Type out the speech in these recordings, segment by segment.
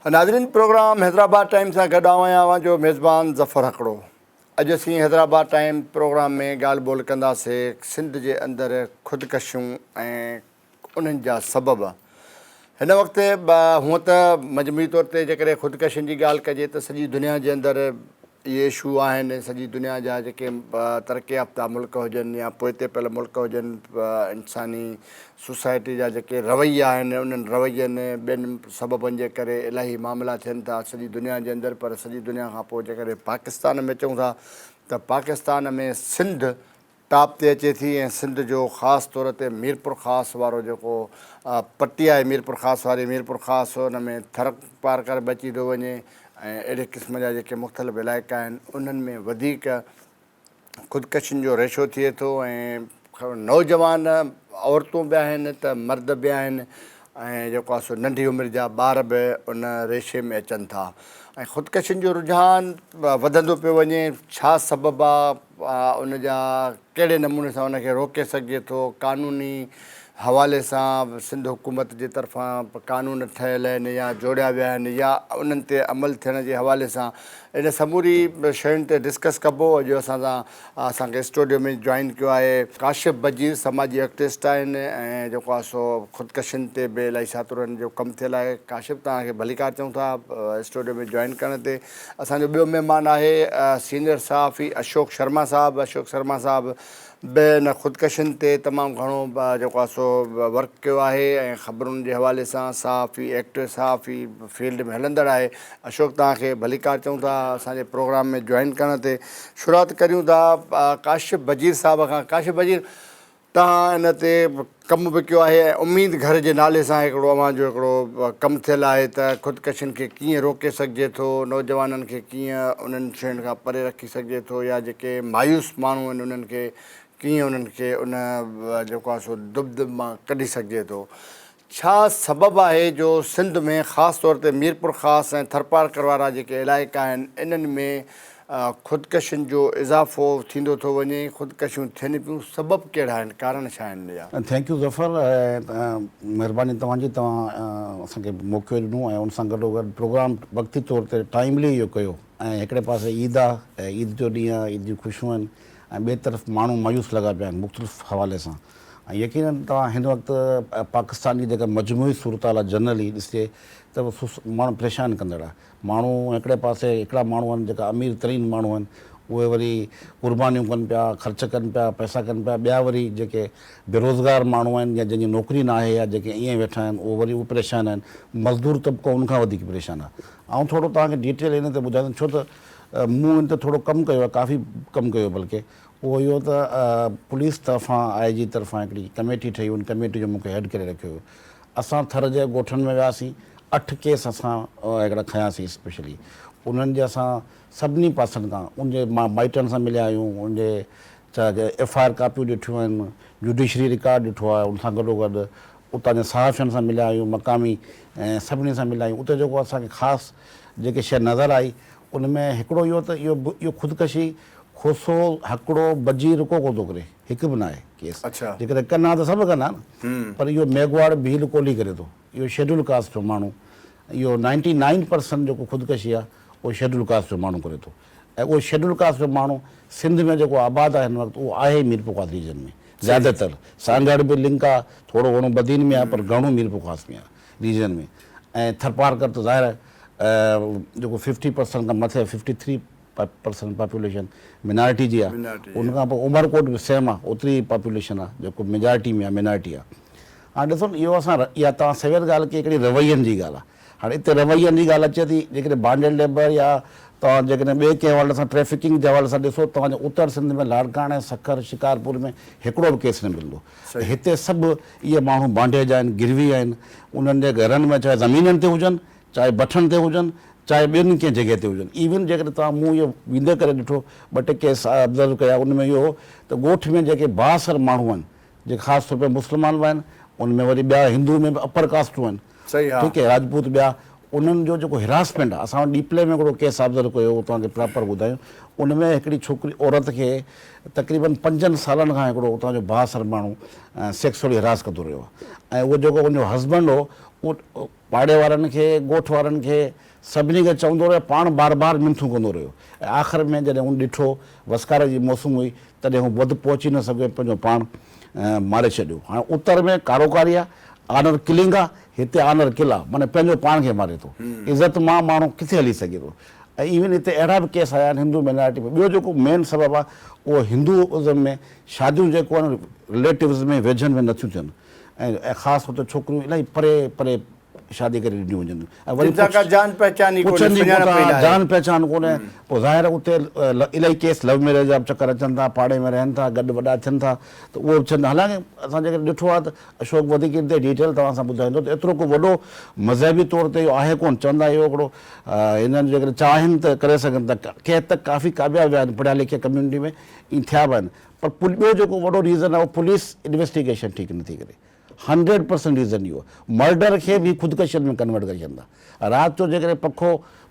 नाज़रीन, programme Hyderabad time सां गॾु आहियां जो मेज़बान ज़फ़र हकड़ो। अॼु असीं हैदराबाद टाइम प्रोग्राम में ॻाल्हि ॿोल कंदासीं सिंध जे अंदरि ख़ुदकशियूं ऐं उन्हनि जा सबब। हिन वक़्तु हूअं त मजमूई तौर ते जेकॾहिं ख़ुदकशियुनि जी ॻाल्हि कजे त सॼी दुनिया जे अंदरि इहे इशू आहिनि। सॼी दुनिया जा जेके तरक़ी याफ़्ता मुल्क हुजनि या पोइते पियल मुल्क हुजनि, इंसानी सोसाइटी जा जेके रवैया आहिनि उन्हनि रवैयनि ॿियनि सबबनि जे करे इलाही मामला थियनि था सॼी दुनिया जे अंदरि। पर सॼी दुनिया खां पोइ जेकॾहिं पाकिस्तान में अचूं था त पाकिस्तान में सिंध टॉप ते अचे थी ऐं सिंध जो ख़ासि तौर ते मीरपुर ख़ासि वारो जेको पटी आहे, मीरपुर ख़ासि वारी मीरपुर ख़ासि हुन में थरक पार करे बची थो वञे ऐं अहिड़े क़िस्म जा जेके मुख़्तलिफ़ इलाइक़ा आहिनि उन्हनि में वधीक ख़ुदकशियुनि जो रेशो थिए थो। ऐं नौजवान औरतूं बि आहिनि त मर्द बि आहिनि ऐं जेको आहे सो नंढी उमिरि जा ॿार बि उन रेशे में अचनि था ऐं ख़ुदकशियुनि जो रुझान वधंदो पियो वञे। छा सबबु आहे, उन जा कहिड़े नमूने सां उनखे रोके सघिजे थो? क़ानूनी हवाले सां सिंध हुकूमत जे तरफ़ां क़ानून ठहियल आहिनि या जोड़िया विया आहिनि या उन्हनि ते अमल थियण जे हवाले सां इन समूरी शयुनि ते डिस्कस कबो। अॼु असांखे स्टूडियो में जॉइन कयो आहे काशिफ़ बजीर, समाजी एक्टिविस्ट आहिनि ऐं जेको आहे सो ख़ुदकशियुनि ते बि इलाही शातुरनि जो कमु थियल आहे। काशिफ़, तव्हांखे भलीकार चऊं था स्टूडियो में जॉइन करण ते। असांजो ॿियो महिमान आहे सीनियर सहाफ़ी अशोक शर्मा साहिबु। अशोक शर्मा साहिबु बि इन ख़ुदकशियुनि ते तमामु घणो जेको आहे सो वर्क कयो आहे ऐं ख़बरुनि जे हवाले सां सहाफ़ी एक्टिविस्ट सहाफ़ी फील्ड में हलंदड़ आहे। अशोक, तव्हांखे भलीकार चऊं था असांजे प्रोग्राम में जॉइन करण ते। शुरूआति करियूं था काशिफ़ बजीर साहिब खां। काशिफ़ बजीर, तव्हां इन ते कमु बि कयो आहे ऐं उम्मीद घर जे नाले सां हिकिड़ो अव्हांजो हिकिड़ो कमु थियल आहे त ख़ुदकशियुनि खे कीअं रोके सघिजे थो, नौजवाननि खे कीअं उन्हनि शयुनि खां परे रखी सघिजे थो या जेके मायूस माण्हू आहिनि उन्हनि खे कीअं उन्हनि खे उन जेको आहे सो दुबदब मां कढी सघिजे थो। छा सबबु आहे जो सिंध में ख़ासि तौर ते मीरपुर ख़ासि ऐं थरपारकर वारा जेके इलाइक़ा आहिनि इन्हनि में ख़ुदकशियुनि जो इज़ाफ़ो थींदो थो वञे, ख़ुदकशियूं थियनि पियूं? सबबु कहिड़ा आहिनि, कारण छा आहिनि या? थैंक यू ज़फ़र, महिरबानी तव्हांजी, तव्हां असांखे मौक़ो ॾिनो ऐं उन सां गॾोगॾु प्रोग्राम वक़्ती तौर ते टाइमली इहो कयो। ऐं हिकिड़े पासे ईद आहे ऐं ईद जो ॾींहुं आहे, ईद जूं ख़ुशियूं आहिनि ऐं ॿिए तरफ़ माण्हू मायूस लॻा पिया आहिनि मुख़्तलिफ़ हवाले सां। ऐं यकीनन तव्हां हिन वक़्तु पाकिस्तान जी जेका मजमूई सूरत हाल आहे जनरली ॾिसे त माण्हू परेशान कंदड़ आहे। माण्हू हिकिड़े पासे हिकिड़ा माण्हू आहिनि जेका अमीर तरीन माण्हू आहिनि, उहे वरी कुर्बानियूं कनि पिया, ख़र्च कनि पिया, पैसा कनि पिया। ॿिया वरी जेके बेरोज़गार माण्हू आहिनि या जंहिंजी नौकिरी न आहे या जेके ईअं वेठा आहिनि उहे वरी परेशान आहिनि। मज़दूर तबिको उनखां वधीक परेशान आहे। ऐं थोरो तव्हांखे डिटेल इन ते ॿुधाईंदुमि छो त मूं इन ते थोरो कमु कयो आहे, काफ़ी कमु कयो बल्कि। उहो इहो त पुलिस तरफ़ां IG तरफ़ां हिकिड़ी कमेटी ठही, उन कमेटी जो मूंखे हेड करे रखियो हुयो। असां थर जे ॻोठनि में वियासीं, 8 केस असां हिकिड़ा खयासीं स्पेशली। उन्हनि जे असां सभिनी पासनि खां उनजे माइटनि सां मिलिया आहियूं, उनजे छा FIR कापियूं ॾिठियूं आहिनि, जुडिशरी रिकॉर्ड ॾिठो आहे, उन सां गॾोगॾु उतां जे सहाफ़ियुनि सां मिलिया आहियूं, मक़ामी ऐं सभिनी सां मिलिया आहियूं। उते जेको असांखे ख़ासि जेके शइ नज़र आई उन में हिकिड़ो इहो त इहो ख़ुदकशी खोसो हकिड़ो बजी रुको कोन थो करे, हिकु बि न आहे केस। जेकॾहिं कनि हा त सभु कंदा न, पर इहो मेघवाड़ भील कोली करे थो। इहो शेड्यूल कास्ट जो माण्हू, इहो 99% जेको ख़ुदकशी आहे उहो शेड्यूल कास्ट जो माण्हू करे थो। ऐं उहो शेड्यूल कास्ट जो माण्हू सिंध में जेको आबाद आहे हिन वक़्तु उहो आहे मीरपुर ख़ास रीजन में ज़्यादातर। सांगड़ बि लिंक आहे, थोरो घणो बदीन में आहे, पर घणो मीरपुर ख़ास में आहे रीजन में। ऐं थरपारकर त ज़ाहिर जेको 50% खां मथे 53% पॉपुलेशन मिनारिटी जी आहे। उनखां पोइ उमरकोट बि सेम आहे, ओतिरी पॉपुलेशन आहे जेको मेजॉरिटी में आहे, मिनारिटी आहे। हाणे ॾिसो न, इहो असां इहा तव्हां सवेर ॻाल्हि कई हिकिड़ी रवैयनि जी ॻाल्हि आहे। हाणे हिते रवैयनि जी ॻाल्हि अचे थी, जेकॾहिं बांडेड लेबर या तव्हां जेकॾहिं ॿिए कंहिं हवाले सां ट्रैफिकिंग जे हवाले सां ॾिसो, तव्हांजे उत्तर सिंध में लाड़काणे, सखर, शिकारपुर में हिकिड़ो बि केस न मिलंदो। हिते सभु इहे माण्हू बांडेज आहिनि, गिरवी आहिनि। उन्हनि जे घरनि में चाहे ज़मीननि ते हुजनि, चाहे भठनि ते हुजनि, चाहे ॿियनि कंहिं जॻह ते हुजनि। इवन जेकॾहिं तव्हां मूं इहो वेंदे करे ॾिठो, 2 टे केस ऑब्ज़र्व कया, उन में इहो हो त ॻोठ में जेके बासर माण्हू आहिनि, जेके ख़ासि तौर ते मुस्लमान बि आहिनि, उनमें वरी ॿिया हिंदू में बि अपर कास्टूं आहिनि, ठीकु आहे, राजपूत ॿिया, उन्हनि जो जेको हिरासमेंट आहे, असां वटि डीप्ले में हिकिड़ो केस ऑब्ज़र्व कयो, तव्हांखे प्रॉपर ॿुधायूं। उन में हिकिड़ी छोकिरी औरत खे तक़रीबन 5 सालनि खां हिकिड़ो उतां जो बासर माण्हू सेक्सुअली हिरास कंदो रहियो आहे। ऐं उहो जेको उनजो हस्बैंड हो, उहो पाड़े वारनि खे, ॻोठ वारनि खे, सभिनी खे चवंदो रहियो, पाण बार बार मिंथूं कंदो रहियो। ऐं आख़िर में जॾहिं हुन ॾिठो, वसकार जी मौसम हुई, तॾहिं हू वधि पहुची न सघे, पंहिंजो पाण मारे छॾियो। हाणे उत्तर में कारोकारी आहे, ऑनर किलिंग आहे, हिते ऑनर किल आहे, माना पंहिंजो पाण खे मारे थो। इज़त मां माण्हू किथे हली सघे थो। ऐं इवन हिते अहिड़ा बि केस आया आहिनि हिंदू माइनॉरिटी में। ॿियो जेको मेन सबबु आहे, उहो हिंदूइज़म में शादियूं जेको आहिनि रिलेटिव्स में वेझनि में नथियूं थियनि, ऐं ख़ासि तौर ते छोकिरियूं इलाही परे परे शादी करे ॾिनियूं वञनि। ऐं वरी जान पहचान जान पहचान कोन्हे, पोइ ज़ाहिर उते इलाही केस लव मैरिज जा चकर अचनि था, पाड़े में रहनि था, गॾु वॾा थियनि था, त उहो बि थियनि था। हालांकि असां जेके ॾिठो आहे त अशोक वधीक हिते डिटेल तव्हां सां ॿुधाईंदो, त एतिरो को वॾो मज़हबी तौर ते इहो आहे कोन्ह। चवंदा इहो हिकिड़ो हिननि जेकॾहिं चाहिनि त करे सघनि था। कंहिं त काफ़ी कामयाबु विया आहिनि पढ़िया लिखिया कम्यूनिटी में, ईअं थिया बि आहिनि। पर ॿियो जेको वॾो रीज़न आहे, उहो पुलिस इन्वेस्टिगेशन ठीकु नथी करे। 100% रीज़न इहो, मर्डर खे बि ख़ुदकशियुनि में कन्वर्ट करे छॾींदा। राति जो जेकॾहिं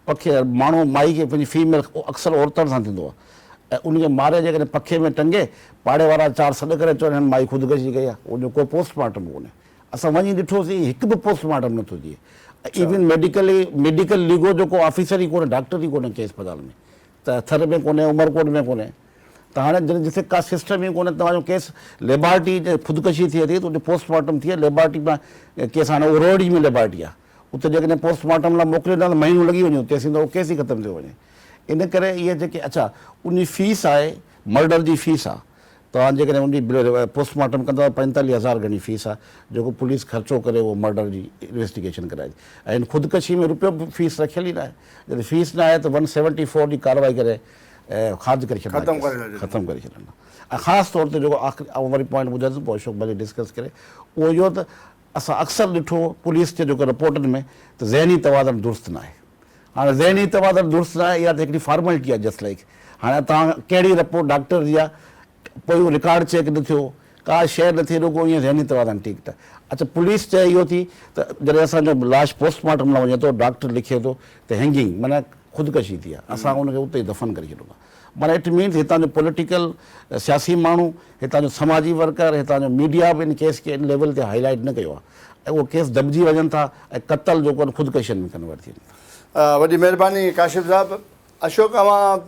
पखे माण्हू माई खे पंहिंजी फीमेल, अक्सर औरतुनि सां थींदो आहे, ऐं उनखे मारे जेकॾहिं पखे में टंगे, पाड़े वारा 4 सॾु करे चवनि हिन माई ख़ुदकशी कई आहे, उनजो को पोस्टमार्टम कोन्हे। असां वञी ॾिठोसीं, हिकु बि पोस्टमार्टम नथो थिए। इवन मेडिकल लीगो जेको ऑफिसर ई कोन्हे, डॉक्टर ई कोन्हे के अस्पताल में, त थर में कोन्हे, उमरकोट में कोन्हे। त हाणे जिथे का सिस्टम ई कोन्हे, तव्हांजो केस लेबॉरेटरी ख़ुदकशी थिए थी त उते पोस्टमार्टम थिए, लेबॉरेटरी में केस हाणे उरोड़ी में लेबॉरेटरी आहे, उते जेकॾहिं पोस्टमार्टम लाइ मोकिलींदा त महीनो लॻी वञे, तेसीं त उहो केस ई ख़तमु थियो वञे। इन करे इहे जेके अच्छा उन फीस आहे, मर्डर जी फीस आहे, तव्हां जेकॾहिं उन पोस्टमार्टम कंदव 45,000 घणी फीस आहे, जेको पुलिस ख़र्चो करे उहो मर्डर जी इन्वेस्टिगेशन कराए। ऐं इन ख़ुदकशी में रुपयो बि फीस रखियल ई न आहे। जॾहिं फीस न आहे त 174 जी कार्रवाई करे ख़ारिज करे छॾंदा, ख़तमु करे छॾंदा। ऐं ख़ासि तौर ते जेको आख़िरी वरी पॉइंट ॿुधाईंदुसि, पोइ अशोक भले डिस्कस करे, उहो इहो त असां अक्सर ॾिठो पुलिस जे जेको रिपोर्टनि में, त ज़हनी तवाज़ुन दुरुस्त न आहे। हाणे ज़हनी तवाज़ुन दुरुस्त न आहे, इहा त हिकिड़ी फॉर्मेलिटी आहे जस्ट लाइक। हाणे तव्हां कहिड़ी रिपोर्ट डॉक्टर जी आहे, पोइ उहो रिकॉर्ड चेक न थियो, का शइ न थी, रुगो ईअं ज़हनी तवाज़ुन ठीकु आहे। अच्छा पुलिस चए इहो थी त जॾहिं असांजो लाश पोस्टमार्टम लाइ वञे थो, डॉक्टर लिखे थो त हैंगिंग माना ख़ुदकशी थी आहे, असां उनखे उते ई दफ़न करे छॾियो आहे। माना इट मीन्स हितां जो पॉलिटिकल सियासी माण्हू, हितां जो समाजी वर्कर, हितां जो मीडिया बि इन केस खे इन लेवल ते हाईलाइट न कयो आहे, ऐं उहो केस दॿिजी वञनि था, ऐं क़तल जेको आहे ख़ुदकशियुनि में कन्वर्ट थी वञे। वॾी महिरबानी काशिफ़ साहिबु। अशोक, अवां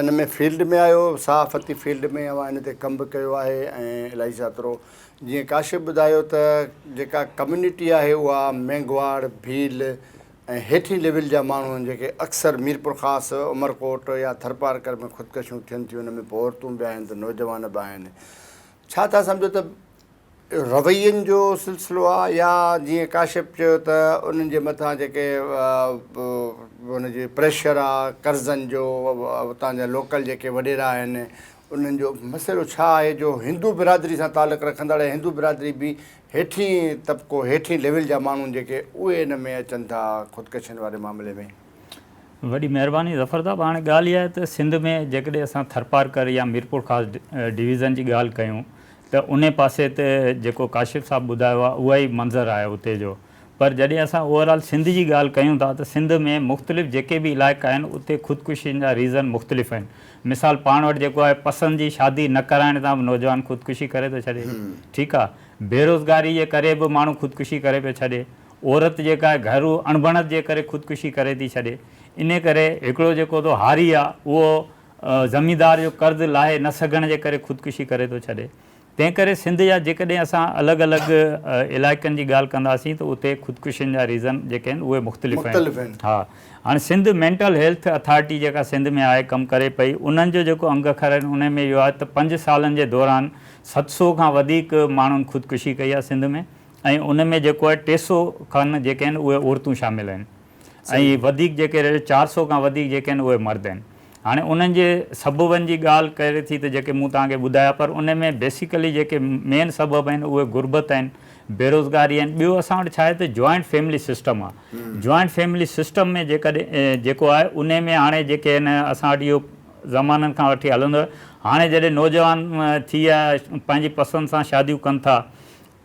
हिन में फील्ड में आहियो, सहाफ़ती फील्ड में अवां हिन ते कमु बि कयो आहे, ऐं इलाही सातरो जीअं काशिफ़ ॿुधायो त जेका कम्यूनिटी आहे उहा मेंगवाड़, भील ऐं हेठी लेवल जा माण्हू आहिनि, जेके अक्सर मीरपुर ख़ासि, उमरकोट या थरपारकर में ख़ुदकशियूं थियनि थियूं। हुन में पोइ औरतूं बि आहिनि, त नौजवान बि आहिनि। छा था सम्झो त रवैयनि जो सिलसिलो आहे, या जीअं काशिफ़ चयो त उन्हनि जे मथां जेके हुनजी प्रेशर आहे कर्ज़नि जो, उतां जा लोकल जेके वॾेरा आहिनि, उन्हनि जो मसइलो छा आहे, जो हिंदू बिरादरी सां तालुक़ रखंदड़ हिंदू बिरादरी बि हेठी तबिको, हेठी लेवल जा माण्हू जेके उहे हिन में अचनि था ख़ुदकशियुनि वारे मामले में? वॾी महिरबानी ज़फ़र साहिबु। हाणे ॻाल्हि इहा आहे त सिंध में जेकॾहिं असां थरपारकर या मीरपुर ख़ासि डिवीज़न जी ॻाल्हि कयूं, त उन पासे ते जेको काशिफ़ साहिबु ॿुधायो आहे, उहा ई मंज़र आहे उते जो। पर जॾहिं असां ओवरऑल सिंध जी ॻाल्हि कयूं था, त सिंध में मुख़्तलिफ़ जेके बि इलाइक़ा आहिनि, उते ख़ुदकुशियुनि जा रीज़न मुख़्तलिफ़ आहिनि। मिसाल पाण वटि जेको आहे, पसंदि जी शादी न कराइण सां बि नौजवान ख़ुदकुशी करे थो छॾे, ठीकु आहे। बेरोज़गारी जे करे बि माण्हू ख़ुदकुशी करे पियो छॾे। औरत जेका आहे घरू अणबणत जे करे ख़ुदकुशी करे थी छॾे। इन करे हिकिड़ो जेको थो हारी आहे, उहो ज़मींदार जो कर्ज़ु लाहे न सघण जे करे ख़ुदकुशी करे थो छॾे। तंहिं करे सिंध जा जेकॾहिं असां अलॻि अलॻि इलाइक़नि जी ॻाल्हि कंदासीं, त उते ख़ुदकुशियुनि जा रीज़न जेके आहिनि उहे मुख़्तलिफ़ आहिनि। हा, हाणे सिंध मेंटल हेल्थ अथॉरिटी जेका सिंध में आहे, कमु करे पई, उन्हनि जो जेको अंग अखर आहिनि, उन में इहो आहे त 5 सालनि जे दौरान 700 खां वधीक माण्हुनि ख़ुदकुशी कई आहे सिंध में, ऐं उन में जेको आहे 300 खनि जेके आहिनि उहे औरतूं शामिल आहिनि, ऐं वधीक जेके 400 खां वधीक जेके आहिनि उहे मर्द आहिनि। हाणे उन्हनि जे सबबनि जी ॻाल्हि करे थी त जेके मूं तव्हांखे ॿुधाया, पर उन में बेसिकली जेके मेन सबब आहिनि उहे गुरबत आहिनि, बेरोज़गारी आहिनि। ॿियो असां वटि छा आहे त जॉइंट फैमिली सिस्टम आहे। जॉइंट फैमिली सिस्टम में जेकॾहिं जेको आहे, उन में हाणे जेके आहिनि असां वटि इहो ज़माननि खां वठी हलंदो। हाणे जॾहिं नौजवान थी विया, पंहिंजी पसंदि सां शादियूं कनि था,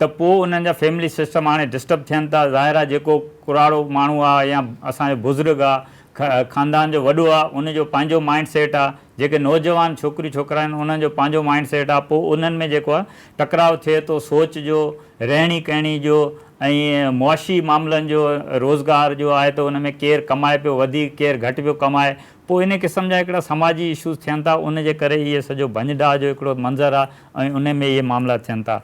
त त पोइ उन्हनि जा फैमिली सिस्टम हाणे डिस्टर्ब थियनि था। ज़ाहिर आहे जेको कुराड़ो माण्हू आहे या असांजो बुज़ुर्ग आहे, ख़ानदान जो वॾो आहे, उनजो पंहिंजो माइंड सेट आहे। जेके नौजवान छोकिरियूं छोकिरा आहिनि उन्हनि जो पंहिंजो माइंड सेट आहे। पोइ उन्हनि में जेको आहे टकराव थिए थो, सोच जो, रहणी कहणी जो ऐं मुआशी मामलनि जो, रोज़गार जो आहे त उन में केरु कमाए पियो वधीक, केरु घटि पियो कमाए। पोइ इन क़िस्म जा हिकिड़ा समाजी इशूज़ थियनि था। उन जे करे इहे सॼो भंजडाह जो हिकिड़ो मंज़रु आहे ऐं उन में इहे मामला थियनि था।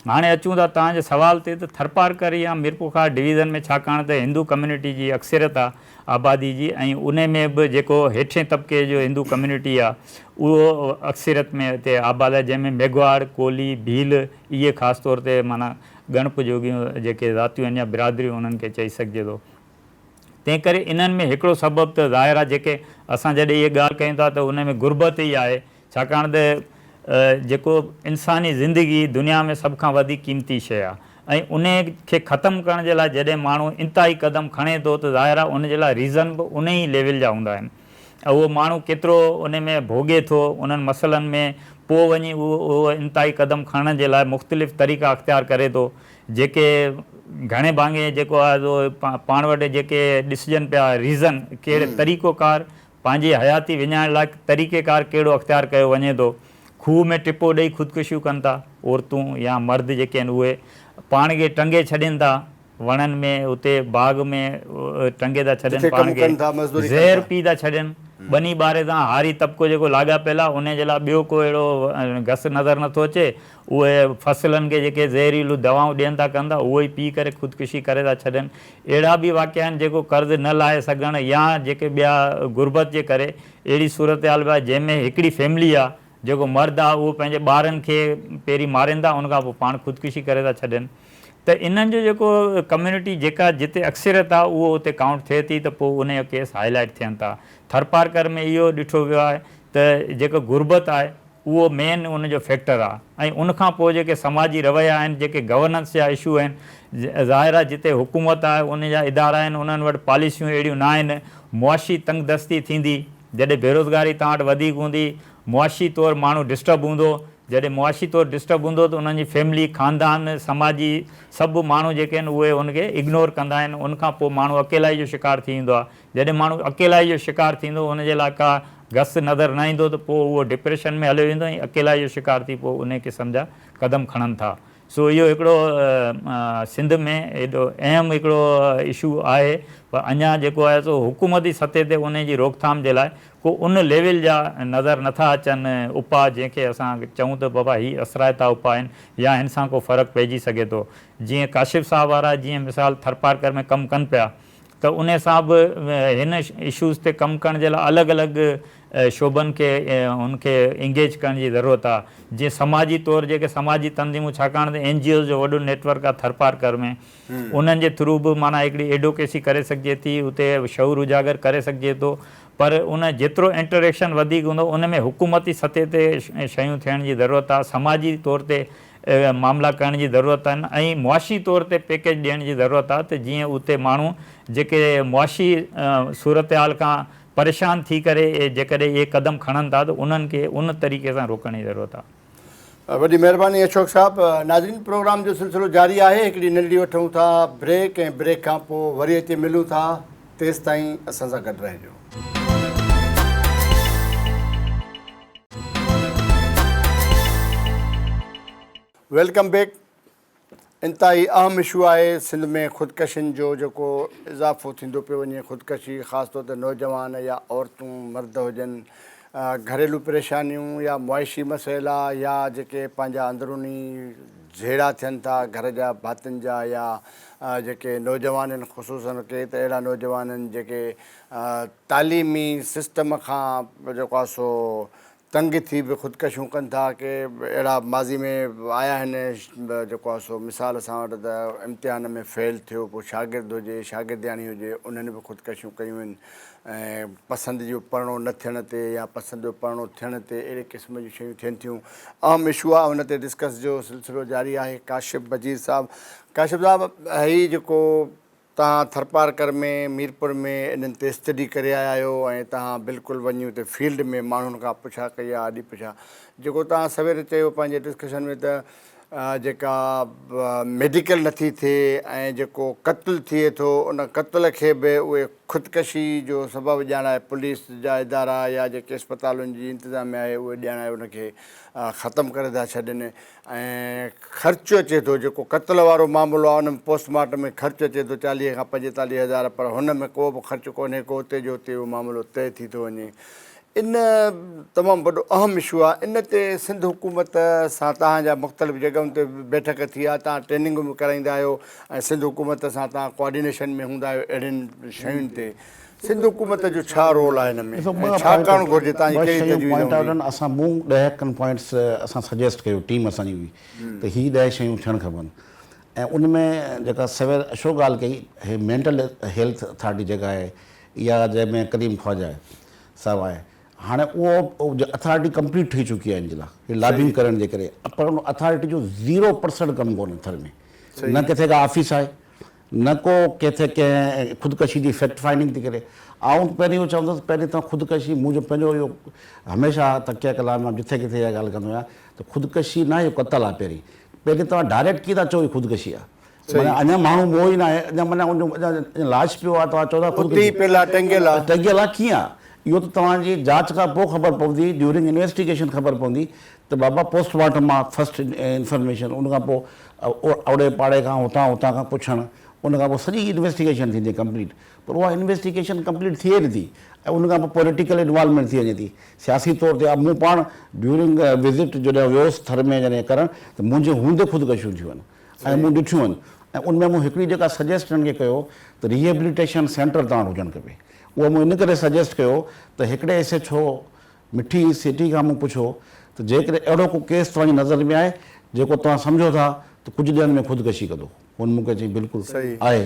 हाणे अचूं था तव्हांजे सवाल ते, त थरपारकर या मीरपुर खास डिवीज़न में छाकाणि त हिंदू कम्यूनिटी जी अक्सरियत आहे आबादी जी, ऐं उन में बि जेको हेठे तबिके जो हिंदू कम्यूनिटी आहे उहो अक्सरियत में हिते आबाद आहे, जंहिंमें मेघवाड़, कोली, भील इहे ख़ासि तौर ते माना ॻणप जोगियूं जेके ज़ातियूं आहिनि या बिरादरियूं उन्हनि खे चई सघिजे थो। तंहिं करे इन्हनि में हिकिड़ो सबबु त ज़ाहिर आहे जेके असां जॾहिं इहे ॻाल्हि कयूं था त उन में गुरबत ई आहे। छाकाणि त जेको इंसानी ज़िंदगी दुनिया में सभ खां वधीक क़ीमती शइ आहे, ऐं उन खे ख़तमु करण जे लाइ जॾहिं माण्हू इंतिहाई क़दम खणे थो त ज़ाहिर आहे उन जे लाइ रीज़न बि उन ई लेवल जा हूंदा आहिनि। ऐं उहो माण्हू केतिरो उन में भोॻे थो उन्हनि मसइलनि में, पोइ वञी उहो इंतिहाई क़दम खणण जे लाइ मुख़्तलिफ़ तरीक़ा अख़्तियार करे थो। जेके घणे भाङे जेको आहे पाण वटि जेके ॾिसजनि पिया रीज़न, कहिड़े तरीक़ोकार पंहिंजी हयाती विञाइण लाइ तरीक़ेकार कहिड़ो अख़्तियार कयो वञे थो। खूह में टिपो ॾेई ख़ुदकुशियूं कनि था औरतूं या मर्द जेके आहिनि, उहे पाण खे टंगे छॾनि था वणनि में, उते बाग़ में टंगे था छॾनि, पाण खे ज़हर पी था छॾनि। ॿनी ॿारे सां हारी तबिको जेको लाॻापियल आहे उन जे लाइ ॿियो को अहिड़ो घस नज़र नथो अचे। उहे फ़सलनि खे जेके ज़हरीलूं दवाऊं ॾियनि था कनि था, उहो ई पी करे ख़ुदकुशी करे था छॾनि। अहिड़ा बि वाक़िया आहिनि जेको कर्ज़ु न लाहे सघनि या जेके ॿिया गुरबत जे करे अहिड़ी सूरत हाल बि आहे जंहिंमें हिकिड़ी फैमिली आहे, जेको मर्द आहे उहो पंहिंजे ॿारनि खे पहिरीं मारीनि था, उनखां पोइ पाण ख़ुदकुशी करे था छॾनि। त इन्हनि जो जेको कम्यूनिटी जेका जिते अक्सरियत आहे उहो उते काउंट थिए थी, त पोइ उन जो केस हाईलाइट थियनि था। थरपारकर में इहो ॾिठो वियो आहे त जेको गुरबत आहे उहो मेन उनजो फैक्टर आहे। ऐं उनखां पोइ जेके समाजी रवैया आहिनि, जेके गवर्नेंस जा इशू आहिनि, ज़ाहिर आहे जिते हुकूमत आहे उन जा इदारा आहिनि, उन्हनि वटि पॉलिसियूं अहिड़ियूं न आहिनि। मुआशी तंगदस्ती थींदी, जॾहिं बेरोज़गारी तव्हां वटि वधीक हूंदी, मुआशी तौरु माण्हू डिस्टर्ब हूंदो। जॾहिं मुआशी तौरु डिस्टर्ब हूंदो त उन्हनि जी फैमिली, ख़ानदान, समाजी सभु माण्हू जेके आहिनि उहे उनखे इग्नोर कंदा आहिनि। उनखां पोइ माण्हू अकेलाई जो शिकार थी ईंदो आहे। जॾहिं माण्हू अकेलाई जो शिकार थींदो, उनजे लाइ का घस नज़र न ईंदो, त पोइ उहो डिप्रेशन में हलियो वेंदो ऐं अकेलाई जो शिकार थी पोइ उन क़िस्म जा क़दम खणनि था। सो इहो हिकिड़ो सिंध में एॾो अहम हिकिड़ो इशू आहे। पर अञा जेको आहे सो हुकूमती सतह ते उन जी रोकथाम जे लाइ को उन लेवल जा नज़र नथा अचनि उपाउ, जंहिंखे असां चऊं त बाबा हीअ असराइता उपाउ आहिनि या हिन सां को फ़र्क़ु पइजी सघे थो। जीअं काशिफ़ साहब वारा जीअं मिसाल थरपारकर में कमु कनि पिया, त उन सां बि हिन इशूज़ ते कमु करण जे लाइ अलॻि अलॻि शोबनि खे उनखे इंगेज करण जी ज़रूरत आहे। जीअं समाजी तौरु जेके समाजी तंज़ीमूं, छाकाणि त NGO जो वॾो नेटवर्क आहे थरपारकर में, उन्हनि जे थ्रू बि माना हिकिड़ी एडवोकेसी करे सघिजे थी, उते शऊर उजागर करे सघिजे थो। पर उन जेतिरो इंटरेक्शन वधीक हूंदो उन में हुकूमती सतह ते शयूं थियण जी ज़रूरत आहे, समाजी तौर ते मामला करण जी ज़रूरत आहिनि, ऐं मुआशी तौर ते पैकेज ॾियण जी ज़रूरत आहे, त जीअं उते माण्हू जेके मुआशी सूरत हाल खां परेशान थी करे जेकॾहिं इहे क़दम खणनि था त उन्हनि खे उन तरीक़े सां रोकण जी ज़रूरत आहे। वॾी महिरबानी अशोक साहब। नाज़रीन, प्रोग्राम जो सिलसिलो जारी आहे। हिकिड़ी नंढी वठूं था ब्रेक, ऐं ब्रेक खां पोइ वरी अची मिलूं था। तेसि ताईं असां सां गॾु रहिजो। Welcome back. इंतिहाई अहम इशू आहे सिंध में ख़ुदकशियुनि जो जेको इज़ाफ़ो थींदो पियो वञे। ख़ुदकशी ख़ासि तौर ते नौजवान या औरतूं मर्द हुजनि, घरेलू परेशानियूं या मुआशी मसइला या जेके पंहिंजा अंदरूनी झेड़ा थियनि था घर जा भातियुनि जा, या जेके नौजवान आहिनि ख़ुशूसन के त अहिड़ा नौजवान आहिनि जेके तालीमी सिस्टम खां जेको आहे सो तंग थी बि ख़ुदकशियूं कनि था। के अहिड़ा माज़ी में आया आहिनि जेको आहे सो मिसाल असां वटि त इम्तिहान में फेल थियो, पोइ शागिर्द हुजे, शागिर्दियाणी हुजे, उन्हनि बि ख़ुदकशियूं कयूं आहिनि। ऐं पसंदि जो पढ़णो न थियण ते या पसंदि जो पढ़णो थियण ते अहिड़े क़िस्म जूं शयूं थियनि थियूं। अहम इशू आहे, उन ते डिस्कस जो सिलसिलो जारी आहे। काशिफ़ बजीर साहब, काशिफ़ साहब, हीअ जेको तव्हां थरपारकर में, मीरपुर में इन्हनि ते स्टडी करे आया आहियो ऐं तव्हां बिल्कुलु वञी हुते फील्ड में माण्हुनि खां पुछा कई आहे, आॾी पुछा, जेको तव्हां सवेर चयो पंहिंजे डिस्कशन में त जेका मेडिकल नथी थिए ऐं जेको क़त्ल थिए थो उन क़त्ल खे बि उहे ख़ुदकशी जो सबबु ॼाणाए पुलिस जा इदारा या जेके अस्पतालुनि जी इंतिज़ामिया आहे उहे ॼाणाए उनखे ख़तमु करे था छॾनि ऐं ख़र्चु अचे थो जेको क़त्ल वारो मामिलो आहे उन में पोस्टमार्टम में ख़र्चु अचे थो 40 खां 45 हज़ार पर हुन में को बि ख़र्चु कोन्हे को उते जो उते उहो मामिलो तइ थी थो वञे। इन तमामु वॾो अहम इशू आहे। इन ते सिंध हुकूमत सां तव्हांजा मुख़्तलिफ़ जॻहियुनि ते बैठक थी आहे, तव्हां ट्रेनिंग बि कराईंदा आहियो ऐं सिंध हुकूमत सां तव्हां कोऑर्डिनेशन में हूंदा आहियो अहिड़ियुनि शयुनि ते। सिंध हुकूमत जो छा रोल आहे हिन में, छा करणु घुरिजे? असां मूं 10 पॉइंट्स असां सजेस्ट कयो, टीम असांजी हुई त हीअ 10 शयूं थियणु खपनि ऐं उन में जेका सवेर अशोक ॻाल्हि कई हे मेंटल हेल्थ अथॉरिटी जेका आहे इहा जंहिंमें करीम ख्वाजा आहे साहब आहे, हाणे उहो अथॉरिटी कंप्लीट थी चुकी आहे हिन जे लाइ लॉबिंग करण जे करे, पर उन अथॉरिटी जो 0% कमु कोन्हे थर में, न किथे का ऑफिस आहे न को किथे कंहिं ख़ुदकशी जी फैक्ट फाइंडिंग थी करे। आउं पहिरीं इहो चवंदुसि पहिरीं तव्हां ख़ुदकशी मुंहिंजो पंहिंजो इहो हमेशह तकिया कलाम मां जिथे किथे इहा ॻाल्हि कंदो आहियां त ख़ुदकशी न आहे, इहो क़तल आहे। पहिरीं तव्हां डायरेक्ट कीअं था चओ ख़ुदकशी आहे, माना अञा माण्हू मोह ई न आहे, अञा माना उनजो लाश पियो आहे, तव्हां चओ था टंगियल आहे, कीअं आहे? इहो त तव्हांजी जांच खां पोइ ख़बर पवंदी, ड्यूरिंग इन्वेस्टिगेशन ख़बर पवंदी त बाबा पोस्टमार्टम आहे फस्ट इंफॉर्मेशन, उन खां पोइ ओड़े पाड़े खां हुतां खां पुछणु, उन खां पोइ सॼी इन्वेस्टिगेशन थींदी कंप्लीट, पर उहा इन्वेस्टिगेशन कंप्लीट थिए नथी ऐं उन खां पोइ पॉलिटिकल इन्वॉल्वमेंट थी वञे थी सियासी तौर ते। मूं पाण ड्यूरिंग विज़िट जॾहिं वियोसि थर में जॾहिं करणु त मुंहिंजे हूंदे ख़ुदकशियूं थियूं आहिनि ऐं मूं ॾिठियूं आहिनि ऐं उनमें मूं हिकिड़ी जेका सजेस्ट हिननि खे कयो त रिहेबिलिटेशन सेंटर तव्हां हुजणु खपे। उहो मूं इन करे सजेस्ट कयो त हिकिड़े हिसे छो मिठी सिटी खां मूं पुछो त जेकॾहिं अहिड़ो को केस तव्हांजी नज़र में आहे जेको तव्हां सम्झो था त कुझु ॾींहंनि में ख़ुदकशी कंदो, हुन मूंखे चई बिल्कुलु आहे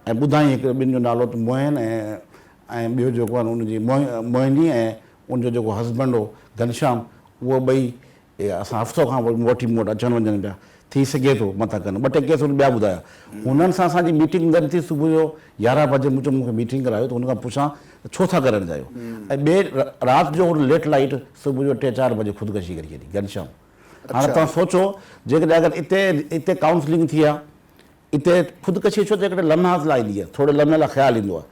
ऐं ॿुधाई हिकिड़े ॿिनि जो नालो त मोहन ऐं ॿियो जेको आहे उनजी मोहिनी ऐं उनजो जेको हस्बैंड हो घनश्याम, उहो ॿई असां हफ़्तो खां वठी मूं वटि अचणु वञनि पिया, थी सघे थो मथां कनि। 2 टे केस ॿिया ॿुधाया, हुननि सां असांजी मीटिंग गॾु थी सुबुह जो 11 बजे मूंखे मीटिंग करायो त हुन खां पुछां त छो था करणु चाहियो ऐं ॿिए राति जो लेट लाइट सुबुह जो 3-4 बजे ख़ुदकशी करे छॾी घनश्याम। हाणे तव्हां सोचो जेकॾहिं अगरि हिते काउंसलिंग थी आहे, हिते ख़ुदकशी छो जेकॾहिं लम्हात लाइ ईंदी आहे, थोरे लम्हे लाइ ख़्यालु ईंदो आहे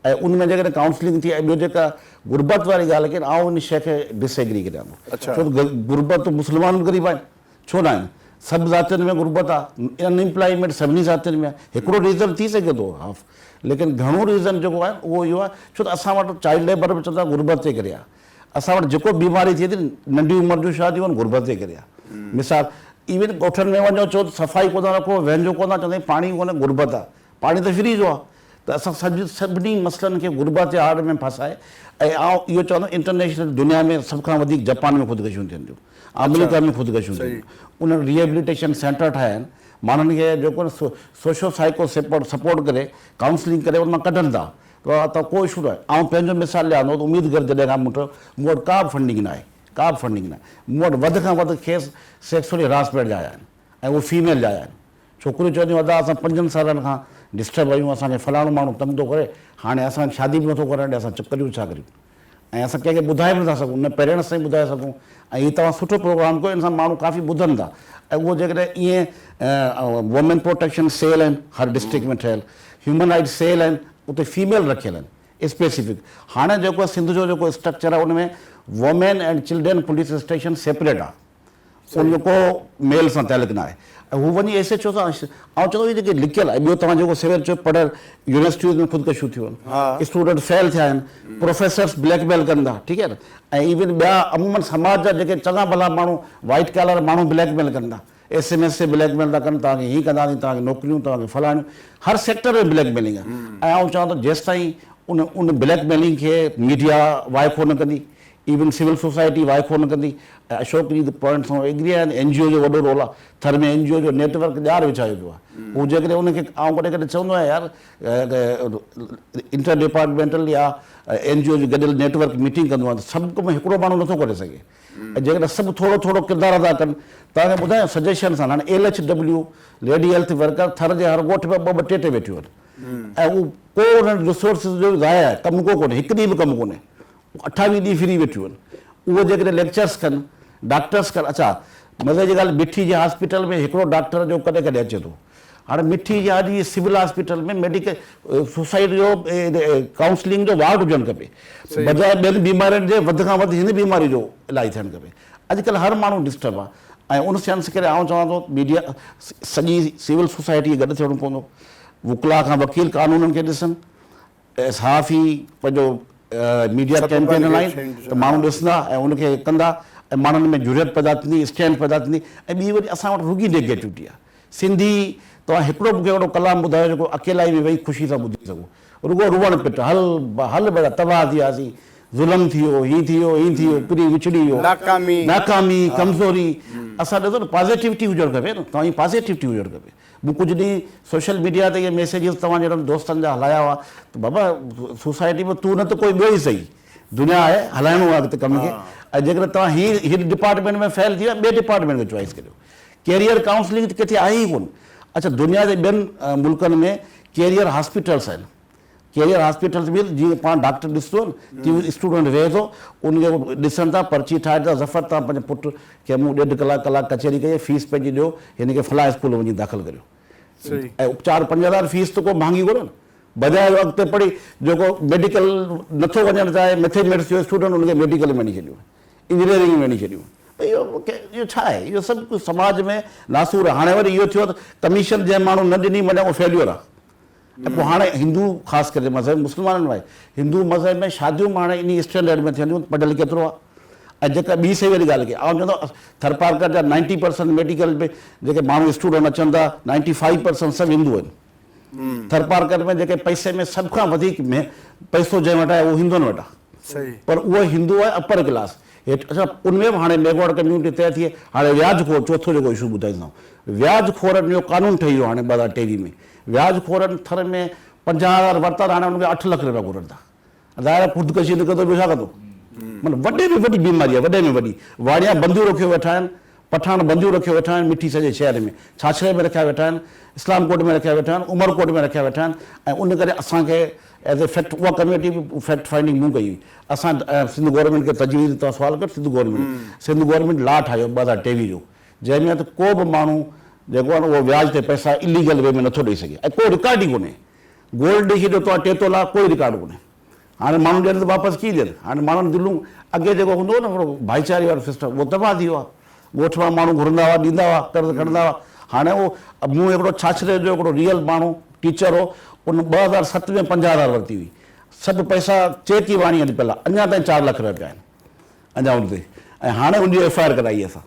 ऐं उन में जेकॾहिं काउंसलिंग थी आहे। ॿियो जेका गुरबत वारी ॻाल्हि आहे, आउं इन शइ खे डिसएग्री करियां थो, छो त गुरबत मुस्लमान ग़रीब आहिनि, छो न आहिनि, सभु ज़ातियुनि में गुरबत आहे, अनएम्प्लॉयमेंट सभिनी ज़ातियुनि में आहे। हिकिड़ो रीज़न थी सघे थो हाफ, लेकिन घणो रीज़न जेको आहे उहो इहो आहे छो त असां वटि चाइल्ड लेबर बि चवंदा गुरबत जे करे आहे। असां वटि जेको बीमारी थिए थी नंढी उमिरि जूं शादियूं आहिनि गुरबत जे करे आहे। मिसाल इवन ॻोठनि में वञो चओ सफ़ाई कोन था रखो, वञो कोन था, चवंदा पाणी कोन्हे, गुरबत आहे, पाणी त फ्री जो आहे। त असां सभिनी मसइलनि खे गुरबत जे आड़ में फसाए ऐं आउं इहो चवंदो इंटरनेशनल दुनिया में सभ खां वधीक जापान में ख़ुदकशियूं थियनि थियूं, अमेरिका में ख़ुदकशियूं थियनि थियूं। उन्हनि रिहेबिलिटेशन सेंटर ठाहिया आहिनि, माण्हुनि खे जेको न सोशो साइको सपोर्ट करे काउंसलिंग करे उन मां कढनि था त को इशू न आहे। ऐं पंहिंजो मिसाल ॾियां थो त उमेदगर जॾहिं खां मूं वटि का बि फंडिंग न आहे, का बि फंडिंग न आहे। मूं वटि वधि खां वधि केस सेक्सुअल हरासमेंट जा आया आहिनि ऐं उहे फीमेल जा आया आहिनि। छोकिरियूं चवंदियूं अदा असां 5 सालनि खां डिस्टर्ब आहियूं, असांखे फलाणो माण्हू तंग थो करे, हाणे असां शादी बि नथो करणु ॾिए, असां करियूं छा करियूं ऐं असां कंहिंखे ॿुधाए बि नथा सघूं, न पेरेंट्स ताईं ॿुधाए सघूं। ऐं हीअ तव्हां सुठो प्रोग्राम कयो, इन सां माण्हू काफ़ी ॿुधनि था ऐं उहो जेकॾहिं ईअं वुमेन प्रोटेक्शन सेल आहिनि हर डिस्ट्रिक्ट में ठहियलु, ह्यूमन राइट्स सेल आहिनि, उते फीमेल रखियल आहिनि स्पेसिफिक। हाणे जेको सिंध जो जेको स्ट्रक्चर आहे उनमें women and children police station separate आहे, उनजो को मेल सां तालुक न आहे ऐं हू वञी SHO सां ऐं चवंदो जेके लिखियलु आहे। ॿियो तव्हां जेको सवेर चयो पढ़ियल यूनिवर्सिटियूं में ख़ुदकशियूं थियूं आहिनि, स्टूडेंट फेल थिया आहिनि, प्रोफेसर्स ब्लैकमेल कनि था, ठीकु आहे न, ऐं इवन ॿिया अमूमन समाज जा जेके चङा भला माण्हू वाइट कॉलर माण्हू ब्लैकमेल कनि था, SMS से ब्लैकमेल था कनि, तव्हांखे हीअं कंदासीं, तव्हांखे नौकरियूं, तव्हांखे फलाणियूं, हर सेक्टर में ब्लैकमेलिंग आहे। ऐं आउं चवां थो जेसि ताईं उन ब्लैकमेलिंग खे मीडिया वाइफो न कंदी, इवन सिविल सोसाइटी वाइफो न कंदी। अशोक जी पॉइंट सां एग्री आहे, NGO जो वॾो रोल आहे, थर में NGO जो नेटवर्क ॼार विछायो पियो आहे। हू जेकॾहिं उनखे आउं कॾहिं कॾहिं चवंदो आहियां यार इंटर डिपार्टमेंटल या NGO जो गॾियल नेटवर्क मीटिंग कंदो आहे त सभु कमु हिकिड़ो माण्हू नथो करे सघे ऐं जेकॾहिं सभु थोरो थोरो किरदारु अदा कनि। तव्हांखे ॿुधायां सजेशन सां, हाणे LHW लेडी हेल्थ वर्कर थर जे हर ॻोठ में 2-2 टे वेठियूं आहिनि ऐं उहो को उन्हनि रिसोर्सिस जो ज़ाया आहे, कमु को कोन्हे, हिकु ॾींहुं बि कमु कोन्हे, 28 ॾींहं फ्री वेठियूं आहिनि। उहे जेकॾहिं लेक्चर्स कनि, डॉक्टर्स कनि, अच्छा मज़े जी ॻाल्हि मिठी जे हॉस्पिटल में हिकिड़ो डॉक्टर जो कॾहिं कॾहिं अचे थो। हाणे मिठी जे अॼु सिविल हॉस्पिटल में मेडिकल सोसाइटी जो काउंसलिंग जो वार्ड हुजणु खपे, बजाए ॿियनि बीमारियुनि जे वधि खां वधि हिन बीमारी जो इलाजु थियणु खपे। अॼुकल्ह हर माण्हू डिस्टर्ब आहे, ऐं उन सेंस करे आउं चवां थो मीडिया सॼी सिविल सोसाइटी खे गॾु थियणो पवंदो, वकिला खां वकील कानूननि खे ॾिसनि, सहाफ़ी पंहिंजो मीडिया कैंपेन हलाइनि त माण्हू ॾिसंदा ऐं उनखे कंदा, ऐं माण्हुनि में जुरियत पैदा थींदी, स्ट्रेंथ पैदा थींदी। ऐं ॿी वरी असां वटि रुॻी नेगेटिविटी आहे। सिंधी तव्हां हिकिड़ो मूंखे हिकिड़ो कलाम ॿुधायो जेको अकेला ई में वेही ख़ुशी सां ॿुधी सघो, रुॻो रुअण पिट हल हल बेटा तबाह थी वियासीं, ज़ुल्म थी वियो, हीअं थी वियो, हीअं थी वियो, पूरी विछड़ी वियो, नाकामी कमज़ोरी। असां ॾिसो न पॉज़िटिविटी हुजणु खपे न, तव्हांजी पॉज़िटिविटी हुजणु खपे। मूं कुझु ॾींहं सोशल मीडिया ते इहे मैसेजिस तव्हां जहिड़नि दोस्तनि जा हलाया हुआ त बाबा सोसाइटी में तूं न त कोई ॿियो ई सही, दुनिया आहे हलाइणो आहे अॻिते कम खे। ऐं जेकर तव्हां हीअ डिपार्टमेंट में फेल थी विया ॿिए डिपार्टमेंट खे चॉइस करियो। कैरियर काउंसलिंग त किथे आहे ई कोन। अच्छा, दुनिया जे ॿियनि मुल्कनि में कैरियर हॉस्पिटल्स आहिनि, कैरियर हॉस्पिटल्स बि जीअं पाण डॉक्टर ॾिसंदो न तीअं स्टूडेंट वेहे थो, उनखे ॾिसनि था, पर्ची ठाहे था, ज़फ़र तव्हां पंहिंजे पुट खे मूं 1.5 कलाक कचहरी कई, फीस पंहिंजी ॾियो, हिन खे फलां स्कूल में वञी दाख़िल करियो। ऐं 4-5 फीस त को महांगी कोन्हे न, बजाए अॻिते पढ़ी जेको मेडिकल नथो वञणु चाहे, मैथमेटिक्स जो स्टूडेंट उनखे मेडिकल में वञी छॾियो, इंजीनियरिंग में वञी छॾियो। इहो छा आहे? इहो सभु कुझु समाज में नासूर आहे। हाणे वरी इहो थियो त कमीशन जंहिं माण्हू न ॾिनी वञा उहो फेल्यूर आहे। ऐं पोइ हाणे हिंदू ख़ासि करे मज़हब मुस्लमाननि में हिंदू मज़हब में शादियूं हाणे इन स्टैंडर्ड में थियनि, पढ़ियल केतिरो आहे। ऐं जेका ॿी सही वारी ॻाल्हि कई, ऐं चवंदो थरपारकर जा 90% मेडिकल में जेके माण्हू स्टूडेंट अचनि था 95% सभु हिंदू आहिनि। थरपारकर में जेके पैसे में सभ खां वधीक में पैसो जंहिं वटि आहे उहो हिंदुनि वटि आहे, पर उहो हिंदू आहे अपर क्लास हेठि। अच्छा, उनमें बि हाणे बैकवर्ड कम्यूनिटी तय थी। हाणे व्याजखोर चोथों जेको इशू ॿुधाईंदो, व्याजखोरनि जो कानून ठही वियो हाणे 2023 में। व्याजखोरनि थर में 50,000 वरिता, हाणे उनखे 8 लख रुपया घुरनि था। ज़ाहिर ख़ुदकशी न कंदो ॿियो छा कंदो? मतिलबु वॾे में वॾी बीमारी आहे, वॾे में वॾी। वाणिया बंदियूं रखियो वेठा आहिनि, पठान बंदियूं रखियो वेठा आहिनि मिठी सॼे शहर में, छाछड़े में रखिया वेठा आहिनि, इस्लाम कोट में रखिया वेठा आहिनि, उमरकोट में रखिया वेठा आहिनि। ऐं उन करे असांखे एज़ ए फैक्ट उहा कमेटी बि फैक्ट फाइंडिंग मूं कई हुई। असां सिंध गवर्नमेंट खे तजवीज़ तव्हां सुवाल कयो, सिंध गवर्नमेंट लॉ ठाहियो 2023 जो, जंहिंमें त को बि माण्हू जेको आहे न उहो व्याज ते पैसा इलीगल वे में नथो ॾेई सघे, ऐं को रिकॉर्ड ई कोन्हे। गोल्ड ॾेई छॾियो तव्हां 3 तोला, कोई रिकॉर्ड कोन्हे। हाणे माण्हू ॾियनि त वापसि कीअं ॾियनि? हाणे माण्हुनि दिलूं अॻे जेको हूंदो हो न हिकिड़ो भाईचारे वारो सिस्टम, उहो तबाह थी वियो आहे। ॻोठ मां माण्हू घुरंदा हुआ, ॾींदा हुआ, कर्ज़ खणंदा हुआ। हाणे उहो मूं हिकिड़ो छाछरे जो हिकिड़ो रियल माण्हू टीचर हो, उन 2007 में 50,000 वरिती हुई, सभु पैसा चेक ई वाणी पियल आहे, अञा ताईं 4 लख रुपया आहिनि अञा उन ते। ऐं हाणे उनजी FIR कराई असां।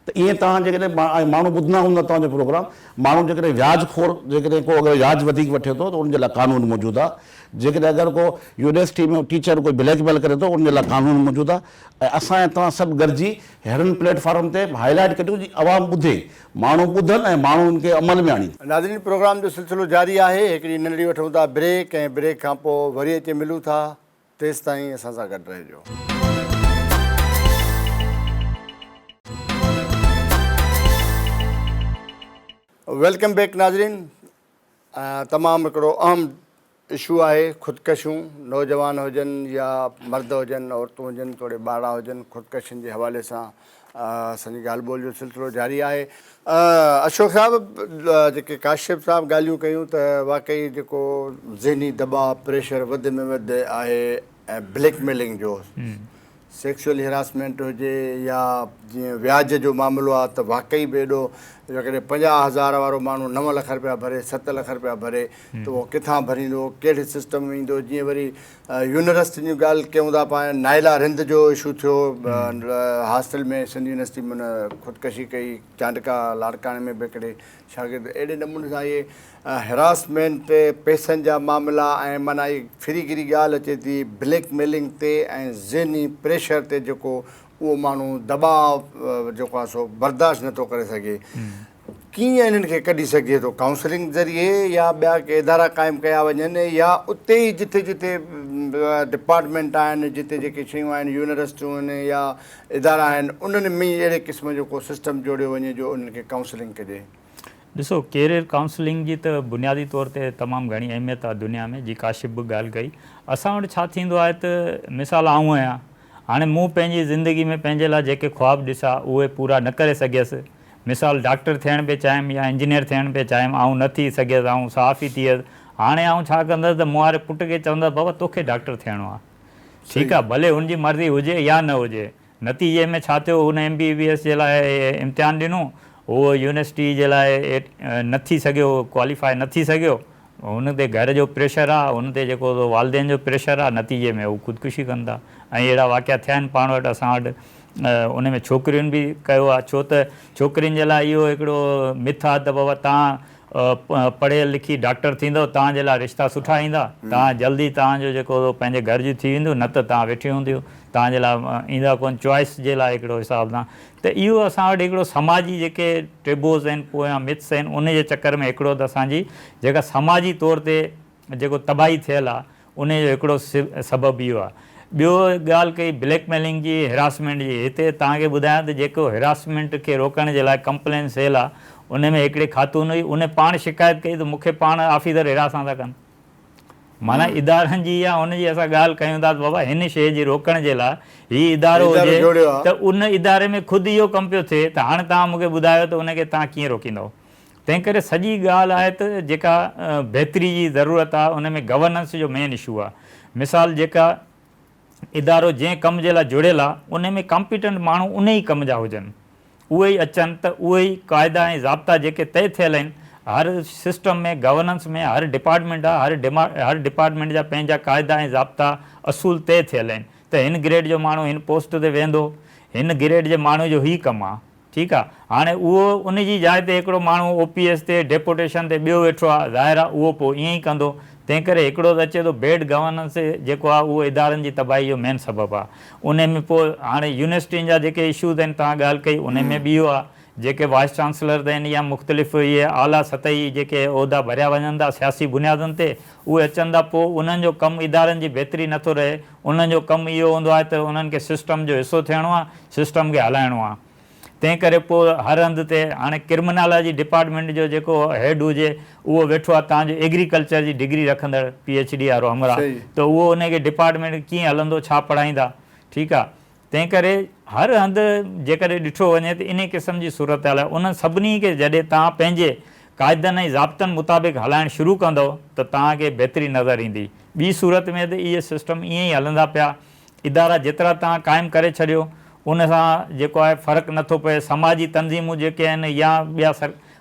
त ईअं तव्हां जेकॾहिं माण्हू ॿुधंदा हूंदा तव्हांजो प्रोग्राम, माण्हू जेकॾहिं व्याजखोर जेकॾहिं को अगरि व्याज वधीक वठे थो त उनजे लाइ कानून मौजूदु आहे। जेकॾहिं अगरि को यूनिवर्सिटी में टीचर कोई ब्लैकमेल करे थो उनजे लाइ कानून मौजूदु आहे। ऐं असां ऐं तव्हां सभु गॾिजी हेड़नि प्लेटफॉर्म ते हाईलाइट करियूं जी आवाम ॿुधे, माण्हू ॿुधनि ऐं माण्हू उनखे अमल में आणीनि। नाज़रीन, प्रोग्राम जो सिलसिलो जारी आहे। हिकिड़ी नंढड़ी वठूं था ब्रेक, ऐं ब्रेक खां पोइ वरी अची मिलूं था। तेसि ताईं असां सां गॾु रहिजो। वेलकम बैक नाज़रीन। तमामु हिकिड़ो अहम इशू आहे ख़ुदकशियूं, नौजवान हुजनि या मर्द हुजनि, औरतूं हुजनि, थोरे ॿार हुजनि, ख़ुदकशियुनि जे हवाले सां असांजी ॻाल्हि ॿोल जो सिलसिलो जारी आहे। अशोक साहिबु, जेके काशिफ साहिबु ॻाल्हियूं कयूं त वाक़ई जेको ज़हनी दबाव, प्रेशर वधि में वधि आहे, ऐं ब्लैकमेलिंग जो, सेक्सुअल हिरासमेंट हुजे या जीअं व्याज जो मामिलो आहे त वाक़ई बि एॾो जेकॾहिं 50,000 वारो माण्हू 9 लख रुपया भरे, 7 लख रुपया भरे त उहो किथां भरींदो, कहिड़े सिस्टम में ईंदो। जीअं वरी यूनिवर्सिटी जी ॻाल्हि कयूं था पाण, नाइला रिंद जो इशू थियो हॉस्टल में, सिंध यूनिवर्सिटी में ख़ुदकशी कई, चांडका लाड़काणे में बि हिकिड़े शागिर्द। अहिड़े नमूने सां इहे हिरासमेंट, पैसनि जा मामला, ऐं माना इहा फिरीगिरी ॻाल्हि अचे थी ब्लैकमेलिंग ते ऐं ज़हनी प्रेशर ते, जेको उहो माण्हू दबाव जेको आहे सो बर्दाश्त नथो करे सघे। कीअं इन्हनि खे कढी सघे थो? काउंसलिंग ज़रिए या ॿिया के इदारा क़ाइमु कया वञनि, या उते ई जिते जिते डिपार्टमेंट आहिनि, जिते जेके शयूं आहिनि, यूनिवर्सिटियूं आहिनि या इदारा आहिनि, उन्हनि में अहिड़े क़िस्म जो को सिस्टम जोड़ियो वञे जो उन्हनि खे काउंसलिंग कजे। ॾिसो, कैरियर काउंसलिंग जी त बुनियादी तौर ते तमामु घणी अहमियत आहे दुनिया में, जी काशिफ बि ॻाल्हि कई। असां वटि छा थींदो आहे त मिसाल आऊं आहियां, हाणे मूं पंहिंजी ज़िंदगी में पंहिंजे लाइ जेके ख़्वाब ॾिसा उहे पूरा न करे सघियसि। मिसाल डॉक्टर थियण पिए चाहियुमि या इंजीनियर थियण पिए चाहियुमि, ऐं न थी सघियसि, ऐं साफ़ ई थी वियसि। हाणे आउं छा कंदुसि त मूं वारे पुट खे चवंदुसि बाबा तोखे डॉक्टर थियणो आहे, ठीकु आहे, भले हुनजी मर्ज़ी हुजे या न हुजे। नतीजे में छा थियो, हुन MBBS जे लाइ इम्तिहान ॾिनो, उहो यूनिवर्सिटी जे लाइ न थी सघियो, क्वालीफाई न थी सघियो। हुन ते घर जो प्रेशर आहे, हुन ते जेको वालदेन जो प्रेशर आहे, नतीजे में हू ख़ुदकुशी कंदा। ऐं अहिड़ा वाक़िया थिया आहिनि पाण वटि असां वटि। उन में छोकिरियुनि बि कयो आहे, छो त छोकिरियुनि जे लाइ इहो हिकिड़ो मिथ आहे त बाबा तव्हां पढ़ियल लिखी डॉक्टर थींदव, तव्हांजे लाइ रिश्ता सुठा ईंदा, तव्हां जल्दी तव्हांजो जेको पंहिंजे घर जी थी वेंदो, न त तव्हां वेठी हूंदियूं, तव्हांजे लाइ ईंदा कोन, चॉइस जे लाइ हिकिड़ो हिसाब सां। त इहो असां वटि हिकिड़ो समाजी जेके टेबोज़ आहिनि, पोयां मिथ्स आहिनि, उन जे चकर में हिकिड़ो त असांजी जेका समाजी तौर ते जेको तबाही थियल आहे, उन जो हिकिड़ो सबबु इहो आहे। ॿियो ॻाल्हि कई ब्लैकमेलिंग जी, हिरासमेंट जी। हिते तव्हांखे ॿुधायां त जेको हिरासमेंट खे रोकण जे लाइ कंप्लेन सेल आहे, उन में हिकिड़े ख़ातून हुई, उन पाण शिकायत कई त मूंखे पाण ऑफिसर हिरासां था कनि। माना इदारनि जी या हुनजी असां ॻाल्हि कयूं था त बाबा हिन शइ जी रोकण जे लाइ हीउ इदारो हुजे, त उन इदारे में ख़ुदि इहो कमु पियो थिए, त हाणे तव्हां मूंखे ॿुधायो त उनखे तव्हां कीअं रोकींदव। तंहिं करे सॼी ॻाल्हि आहे त जेका बहितरी जी ज़रूरत आहे, उन में गवर्नेंस जो मेन इशू आहे। मिसाल जेका इदारो जंहिं कम जे लाइ जुड़ियल आहे, उन में कॉम्पिटेंट माण्हू उन ई कम जा हुजनि, उहे ई अचनि, त उहे ई क़ाइदा ऐं ज़ाब्ता जेके तय थियल आहिनि हर सिस्टम में, गवर्नेंस में, हर डिपार्टमेंट आहे, हर डिपार्टमेंट जा पंहिंजा क़ाइदा ऐं ज़ाब्ता असूल तय थियल आहिनि, त हिन ग्रेड जो माण्हू हिन पोस्ट ते वेंदो, हिन ग्रेड जे माण्हू जो ई कमु आहे, ठीकु आहे। हाणे उहो उन जी जाइ ते हिकिड़ो माण्हू OPS ते डेपुटेशन ते ॿियो वेठो आहे, ज़ाहिर आहे उहो पोइ ईअं ई कंदो। तंहिं करे हिकिड़ो त अचे थो बैड गवर्नेंस जेको आहे उहो इदारनि जी तबाही जो मेन सबबु आहे। उन में पोइ हाणे यूनिवर्सिटियुनि जा जेके इशूज़ आहिनि, तव्हां ॻाल्हि कई, उन में बि इहो आहे, जेके वाइस चांसलर आहिनि या मुख़्तलिफ़ इहे आला सतही जेके उहिदा भरिया वञनि था सियासी बुनियादुनि ते, उहे अचनि था, पोइ उन्हनि जो कमु इदारनि जी बहितरी नथो रहे। उन्हनि जो कमु इहो हूंदो आहे त उन्हनि खे सिस्टम जो हिसो थियणो आहे, सिस्टम खे हलाइणो आहे। तंहिं करे पोइ हर हंधि ते हाणे क्रिमिनोलॉजी डिपार्टमेंट जो जेको हेड हुजे, उहो वेठो आहे तव्हांजो एग्रीकल्चर जी डिग्री रखंदड़ PhD वारो हमरा, त उहो उनखे डिपार्टमेंट कीअं हलंदो, छा पढ़ाईंदा, ठीकु आहे। तंहिं करे हर हंधि जेकॾहिं ॾिठो वञे त इन क़िस्म जी सूरत हाल आहे। उन सभिनी खे जॾहिं तव्हां पंहिंजे क़ाइदनि ऐं ज़ाब्तनि मुताबिक़ हलाइणु शुरू कंदव त तव्हांखे बहितरी नज़र ईंदी। ॿी सूरत में त इहे सिस्टम ईअं ई हलंदा पिया, इदारा जेतिरा तव्हां क़ाइमु करे छॾियो, उन सां जेको आहे फ़र्क़ु नथो पए। समाजी तंज़ीमूं जेके आहिनि या ॿिया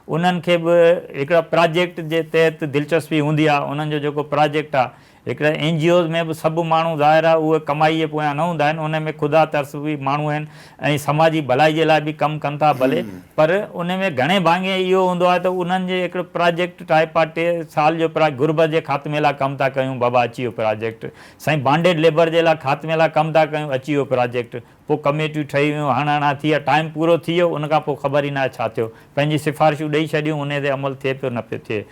उन्हनि खे बि हिकिड़ा प्रोजेक्ट जे तहत दिलचस्पी हूंदी आहे। उन्हनि जो जेको प्रोजेक्ट आहे, हिकिड़े NGOs में बि सभु माण्हू ज़ाहिर आहे उहे कमाई जे पोयां न हूंदा आहिनि, उन में ख़ुदा तर्स बि माण्हू आहिनि ऐं समाजी भलाई जे लाइ बि कमु कनि था भले, पर उन में घणे भाङे इहो हूंदो आहे त उन्हनि जे हिकिड़ो प्रोजेक्ट टाइप आहे, 3 साल जो गुरबत जे ख़ात्मे लाइ कमु था कयूं, बाबा अची वियो प्रोजेक्ट, साईं बांडेड लेबर जे लाइ ख़ात्मे लाइ कमु था कयूं, अची वियो प्रोजेक्ट, पोइ कमेटियूं ठही वियूं, हणा थी विया, टाइम पूरो थी वियो, उनखां पोइ ख़बर ई न आहे छा थियो, पंहिंजी सिफ़ारिशूं ॾेई छॾियूं, उन ते अमल थिए पियो न पियो थिए।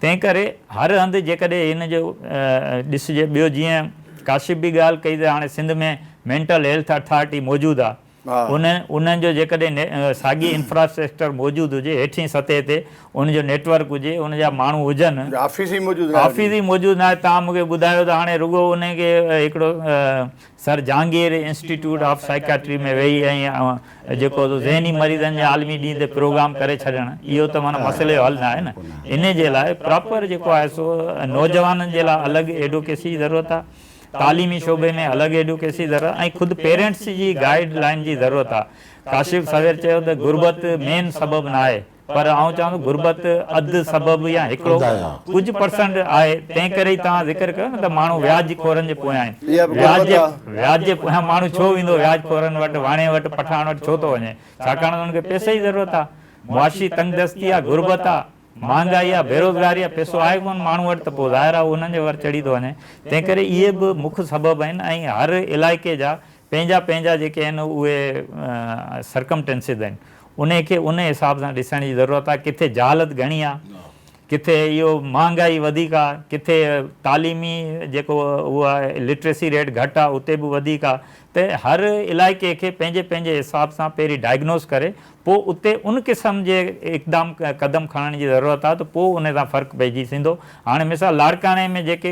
तंहिं करे हर हंधि जेकॾहिं हिन जो ॾिसिजे, ॿियो जीअं काशिफ़ बि ॻाल्हि कई त हाणे सिंध में मेंटल हेल्थ अथॉरिटी मौजूदु आहे, उन्हनि जो जेकॾहिं साॻी इंफ्रास्ट्रक्चर मौजूदु हुजे, हेठीं सतह ते उनजो नेटवर्क हुजे, उनजा माण्हू हुजनि, ऑफिस ई मौजूदु न आहे। तव्हां मूंखे ॿुधायो त हाणे रुॻो उनखे हिकिड़ो sir Jahangir institute of psychiatry में वेही ऐं जेको ज़हनी मरीज़नि जे आलमी ॾींहं ते प्रोग्राम करे छॾणु, इहो त माना मसइले जो हल न आहे न। इन जे लाइ प्रॉपर जेको आहे सो नौजवाननि जे लाइ अलॻि एडवोकेसी जी ज़रूरत आहे, तालीमी शोबे में अलॻि एडवोकेसी ज़रूरत, ऐं ख़ुदि पेरेंट्स जी गाइडलाइन जी ज़रूरत आहे। काशिफ़ सवेर चयो त गुरबत मेन सबबु न आहे, पर आउं चवां गुरबत अधु सबबु या हिकिड़ो कुझु % आहे। तंहिं करे ई तव्हां ज़िक्र कयो न त माण्हू व्याज खोरनि जे पोयां आहिनि, व्याज जे पोयां माण्हू छो वेंदो व्याज खोरनि वटि, वाणे वटि, पठाण वटि छो थो वञे, छाकाणि त हुनखे पैसे जी ज़रूरत आहे, मुआशी तंगदस्ती आहे, गुरबत आहे, महांगाई आहे, बेरोज़गारी आहे, पैसो आहे कोन माण्हू वटि, त पोइ ज़ाहिर आहे उन्हनि जे वर चढ़ी थो वञे। तंहिं करे इहे बि मुख्य सबबु आहिनि, ऐं हर इलाइक़े जा पंहिंजा पंहिंजा जेके आहिनि उहे सरकमटेंसिस आहिनि, उनखे उन हिसाब सां ॾिसण जी ज़रूरत आहे। किथे जहालत घणी आहे, किथे इहो महांगाई वधीक आहे, किथे तालीमी जेको उहा लिटरेसी रेट घटि आहे, उते बि वधीक आहे। त हर इलाइक़े खे पंहिंजे पंहिंजे हिसाब सां पहिरीं डायग्नोस करे पोइ उते उन क़िस्म जे हिकदमि क़दम खणण जी ज़रूरत आहे, त पोइ उन सां फ़र्क़ु पइजी थींदो। हाणे मिसाल लाड़काणे में जेके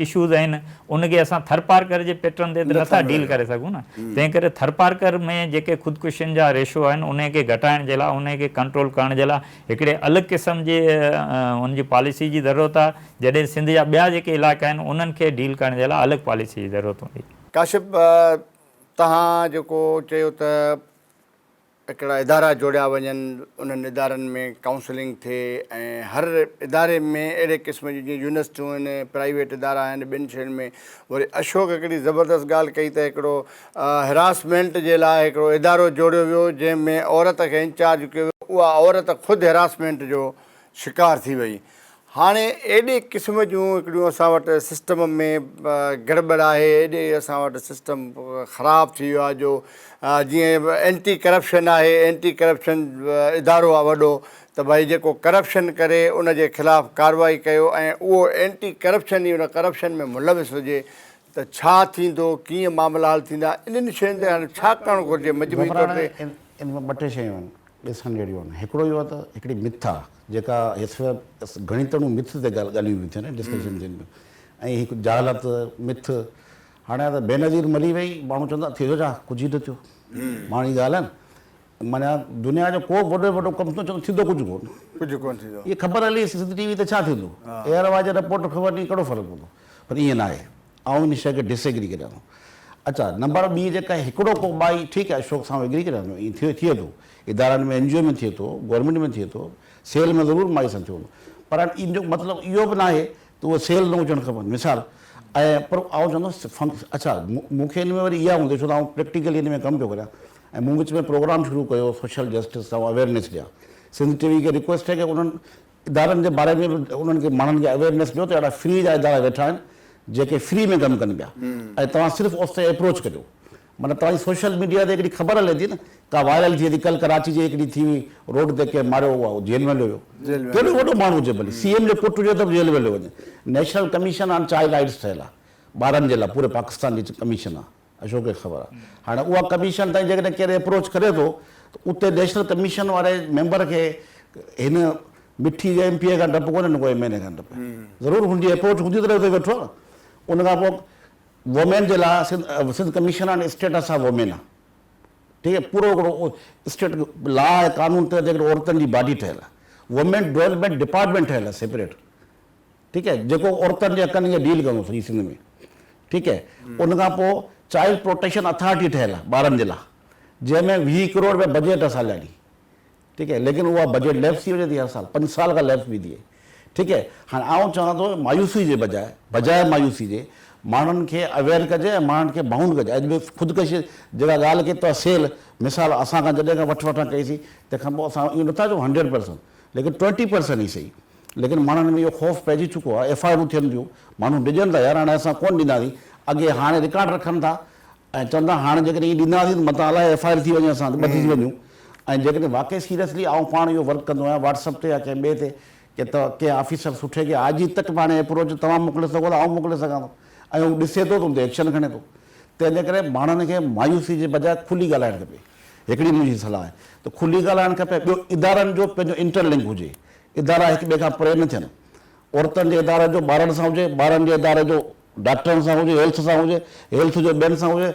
इशूज़ आहिनि उनखे असां थरपारकर जे पैटर्न ते नथा डील करे सघूं न, तंहिं करे थरपारकर में जेके ख़ुदकुशियुनि जा रेशो आहिनि उनखे घटाइण जे लाइ, उनखे कंट्रोल करण जे लाइ हिकिड़े अलॻि क़िस्म जे उनजी पॉलिसी जी ज़रूरत आहे, जॾहिं सिंध जा ॿिया जेके इलाइक़ा आहिनि उन्हनि खे डील करण जे लाइ अलॻि पॉलिसी जी ज़रूरत हूंदी। काशिफ, तव्हां जेको चयो त हिकिड़ा इदारा जोड़िया वञनि, उन्हनि इदारनि में काउंसलिंग थिए ऐं हर इदारे में अहिड़े क़िस्म जी जीअं यूनिवर्सिटियूं आहिनि, प्राइवेट इदारा आहिनि, ॿिनि शयुनि में वरी अशोक हिकिड़ी ज़बरदस्त ॻाल्हि कई त हिकिड़ो हिरासमेंट जे लाइ हिकिड़ो इदारो जोड़ियो वियो जंहिंमें औरत खे इंचार्ज कयो वियो, उहा औरत ख़ुदि हिरासमेंट जो शिकार थी वई। हाणे एॾे क़िस्म जूं हिकिड़ियूं असां वटि सिस्टम में गड़बड़ आहे, एॾे असां वटि सिस्टम ख़राबु थी वियो आहे जो जीअं एंटी करप्शन आहे, एंटी करप्शन इदारो आहे वॾो, त भई जेको करप्शन करे उनजे ख़िलाफ़ु कार्रवाई कयो ऐं उहो एंटी करप्शन ई उन करप्शन में मुलविस हुजे त छा थींदो, कीअं मामला हल थींदा, इन्हनि शयुनि ते हाणे छा करणु घुरिजे मजबूरी तौर ते? इन में ॿ टे शयूं आहिनि ॾिसण जहिड़ियूं आहिनि। हिकिड़ो इहो आहे त हिकिड़ी मिथ आहे जेका घणी तणियूं मिथ ते ॻाल्हियूं बि थियनि डिस्कशन थियनि पियूं, ऐं हिकु जहालत मिथ। हाणे त बेनज़ीर मरी वई, माण्हू चवंदा थी थो छा, कुझु ई न थियो, माण्हू ई ॻाल्हि आहे न, माना दुनिया जो को वॾो कमु थो चवंदो थींदो कुझु कोन थींदो। इहा ख़बर हली सिंध टीवी ते छा थींदो, एयर वाज रिपोर्ट ख़बर नी कहिड़ो फ़र्क़ु पवंदो, पर ईअं न आहे। ऐं इन शइ खे डिसएग्री करियां थो। अच्छा, नंबर ॿी जेका हिकिड़ो को भाई ठीकु आहे अशोक सां एग्री करियां थो, ईअं थिए थो, इदारनि में NGO में थिए थो, गवर्नमेंट में थिए थो, सेल में ज़रूरु माई सां थियो, पर इन जो मतिलबु इहो बि न आहे त उहो सेल न हुजणु खपनि मिसाल। ऐं पर आउं चवंदुसि अच्छा मूंखे हिन में वरी इहा हूंदी छो त आउं प्रैक्टिकली हिन में कमु पियो करियां ऐं मूं विच में प्रोग्राम शुरू कयो सोशल जस्टिस ऐं अवेयरनेस ॾियां। सिंध टीवी खे रिक्वेस्ट है कि उन्हनि इदारनि जे बारे में बि उन्हनि खे माण्हुनि खे अवेयरनेस ॾियो त अहिड़ा फ्री जा इदारा वेठा आहिनि जेके फ्री में कमु कनि पिया, ऐं तव्हां सिर्फ़ु उस ते अप्रोच करियो। माना तव्हांजी सोशल मीडिया ते हिकिड़ी ख़बर हले थी न, का वायरल थी थी, कल्ह कराची जी हिकिड़ी थी हुई, रोड ते कंहिं मारियो उहा जेल में हलियो वियो, केॾो वॾो माण्हू हुजे भली, CM जो पुटु हुजे त बि जेल में हलियो वञे। National commission on child rights ठहियल आहे ॿारनि जे लाइ, पूरे पाकिस्तान जी कमीशन आहे, अशोक खे ख़बर आहे। हाणे उहा कमीशन ताईं जेकॾहिं केरु अप्रोच करे थो त उते नेशनल कमीशन वारे मेंबर खे हिन मिठी MP खां डपु कोन्हे न कोई MNA खां डपु, ज़रूरु हुनजी अप्रोच हूंदी तरह ते वेठो आहे न। उनखां पोइ वुमेन जे लाइ Sindh commission on status of women आहे, ठीकु आहे, पूरो हिकिड़ो स्टेट लॉ आहे, कानून ते जेकॾहिं औरतुनि जी बॉडी ठहियल आहे, वुमेन डेवलपमेंट डिपार्टमेंट ठहियल आहे सेपरेट, ठीकु आहे, जेको औरतुनि जे हक़नि खे डील कंदो सॼी सिंध में, ठीकु आहे। उनखां पोइ चाइल्ड प्रोटेक्शन अथॉरिटी ठहियल आहे ॿारनि जे लाइ, जंहिंमें 20 करोड़ रुपया बजट आहे सालियानी, ठीकु आहे, लेकिन उहा बजट लैप्स थी वञे थी हर साल, 5 साल खां लैप्स बि थिए, ठीकु आहे। हाणे आउं चवां थो मायूसी जे बजाए मायूसी जे माण्हुनि खे अवेयर कजे ऐं माण्हुनि खे बाउंड कजे। अॼु बि ख़ुदकशी जेका ॻाल्हि कई त सेल मिसाल असां खां जॾहिं खां वठां कईसीं तंहिंखां पोइ असां इहो नथा चऊं 100%, लेकिन 20% ई सही, लेकिन माण्हुनि में इहो ख़ौफ़ पइजी चुको आहे, FIR थियनि थियूं, माण्हू ॾिजनि था यार हाणे असां कोन ॾींदासीं, अॻे हाणे रिकॉर्ड रखनि था ऐं चवंदा हाणे जेकॾहिं इहे ॾींदासीं त मथां अलाए FIR थी वञे, असां ॿधी थी वञूं। ऐं जेकॾहिं वाक़ई सीरियसली आउं पाण इहो वर्क कंदो आहियां WhatsApp ते या कंहिं ॿिए ते कि त कंहिं ऑफिसर सुठे खे आज ई तक पाण अप्रोच तव्हां मोकिले सघो था, आउं मोकिले सघां थो, ऐं हू ॾिसे थो त हुन ते एक्शन खणे थो। तंहिंजे करे माण्हुनि खे मायूसी जे बजाए खुली ॻाल्हाइणु खपे, हिकिड़ी मुंहिंजी सलाह आहे त खुली ॻाल्हाइणु खपे। ॿियो इदारनि जो पंहिंजो इंटरलिंक हुजे, इदारा हिक ॿिए खां परे न थियनि, औरतुनि जे इदारे जो ॿारनि सां हुजे, ॿारनि जे इदारे जो डॉक्टरनि सां हुजे, हेल्थ सां हुजे, हेल्थ जो ॿियनि सां हुजे।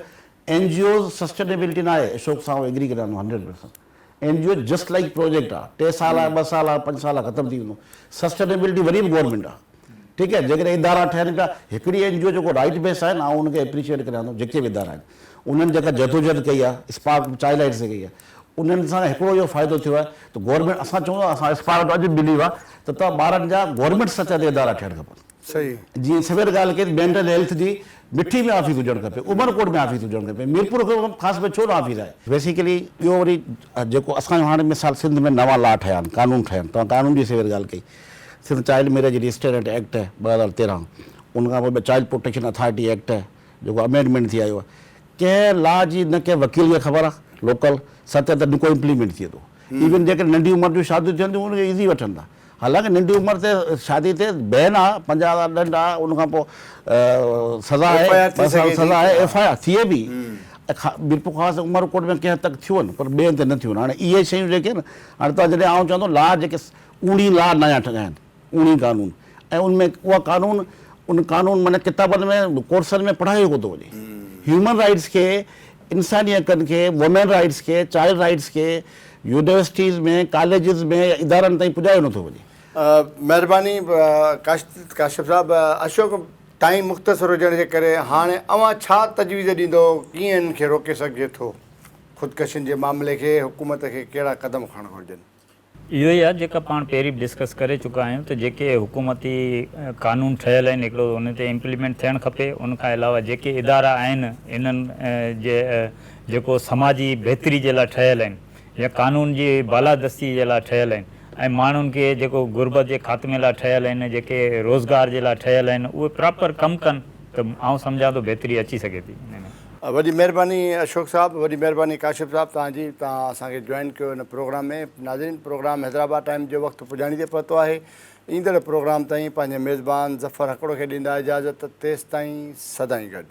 NGOs सस्टेनेबिलिटी न आहे, अशोक सां एग्री करियां 100%। NGO जस्ट लाइक प्रोजेक्ट आहे, 3 साल आहे, 2 साल आहे, 5 साल आहे, ख़तमु थी वेंदो। सस्टेनेबिलिटी वरी बि गवर्नमेंट आहे, ठीकु आहे। जेकॾहिं इदारा ठहनि पिया, हिकिड़ी NGO जेको राइट बेस आहे न, ऐं उनखे एप्रिशिएट करियां थो, जेके बि इदारा आहिनि उन्हनि जेका जदोजहद कई आहे, स्पार्क चाइल्ड राइट्स कई आहे, उन्हनि सां हिकिड़ो इहो फ़ाइदो थियो आहे त गवर्नमेंट असां चऊं असां स्पार्क अॼु बिलीव आहे त तव्हां ॿारनि जा गवर्नमेंट सतह ते इदारा थियणु खपनि। सही, जीअं सवेर ॻाल्हि कई मेंटल हेल्थ जी मिठी में ऑफिस हुजणु खपे, उमरकोट में ऑफिस हुजणु खपे, मीरपुर खां ख़ासि में छो न ऑफिस आहे। बेसिकली इहो वरी जेको असांजो हाणे मिसाल सिंध में नवां लॉ ठहिया आहिनि, कानून ठहिया आहिनि, तव्हां कानून जी सवेर ॻाल्हि कई, Sindh child marriage registered act है 2013, उनखां पोइ चाइल्ड प्रोटेक्शन अथॉरिटी एक्ट है जेको अमेंडमेंट थी आयो आहे। कंहिं लॉ जी न कंहिं वकील खे ख़बर आहे लोकल सतह ते न को इम्प्लीमेंट थिए थो। इवन जेके नंढी उमिरि जूं शादियूं थियनि थियूं उनखे ईज़ी वठनि था, हालांकि नंढी उमिरि ते शादी ते बैन आहे, 50,000 दंड आहे, उनखां पोइ सज़ा आहे, 2 साल सज़ा आहे, FIR थिए बि। मीरपुर ख़ासि उमरकोट में कंहिं हद तक थियो आहिनि, पर ॿिए हंधि न थियो आहिनि। हाणे इहे शयूं जेके आहिनि, हाणे तव्हां जॾहिं आउं चवंदो ला जेके ऊणी ला नया ठहिया आहिनि, ऊणी कानून, ऐं उनमें उहा कानून उन कानून माना किताबनि में कोर्सनि में पढ़ायो कोन थो वञे। ह्यूमन राइट्स खे, इंसानी हक़नि खे, वुमेन राइट्स खे, चाइल्ड राइट्स खे यूनिवर्सिटीज़ में, कॉलेजिस में, इदारनि ताईं पुॼायो नथो वञे। महिरबानी काशिफ साहब, अशोक टाइम मुख़्तसिर हुजण जे करे हाणे अवां छा तजवीज़ ॾींदो, कीअं इन्हनि खे रोके सघिजे थो, ख़ुदकशियुनि जे मामले खे हुकूमत खे कहिड़ा क़दम खणणु घुरिजनि? इहो ई आहे जेका पाण पहिरीं बि डिस्कस करे चुका आहियूं त जेके हुकूमती कानून ठहियल आहिनि हिकिड़ो उन ते इम्प्लीमेंट थियणु खपे। उनखां अलावा जेके इदारा आहिनि इन्हनि जे जेको समाजी बहितरी जे लाइ ठहियल आहिनि या कानून जी बालादस्ती जे लाइ ठहियल आहिनि, ऐं माण्हुनि खे जेको गुरबत जे ख़ात्मे लाइ ठहियल आहिनि, जेके रोज़गार जे लाइ ठहियल आहिनि, उहे प्रॉपर कमु कनि त आउं सम्झां थो बहितरी अची सघे थी। वॾी महिरबानी अशोक साहब, वॾी महिरबानी काशिफ साहब तव्हांजी, तव्हां असांखे जॉइन कयो हिन प्रोग्राम में। नाज़रीन, प्रोग्राम हैदराबाद टाइम जो वक़्तु पुॼाणी ते पहुतो आहे। ईंदड़ प्रोग्राम ताईं पंहिंजे मेज़बान ज़फ़र हकड़ो खे ॾींदा इजाज़त। तेसिताईं सदाईं गॾु।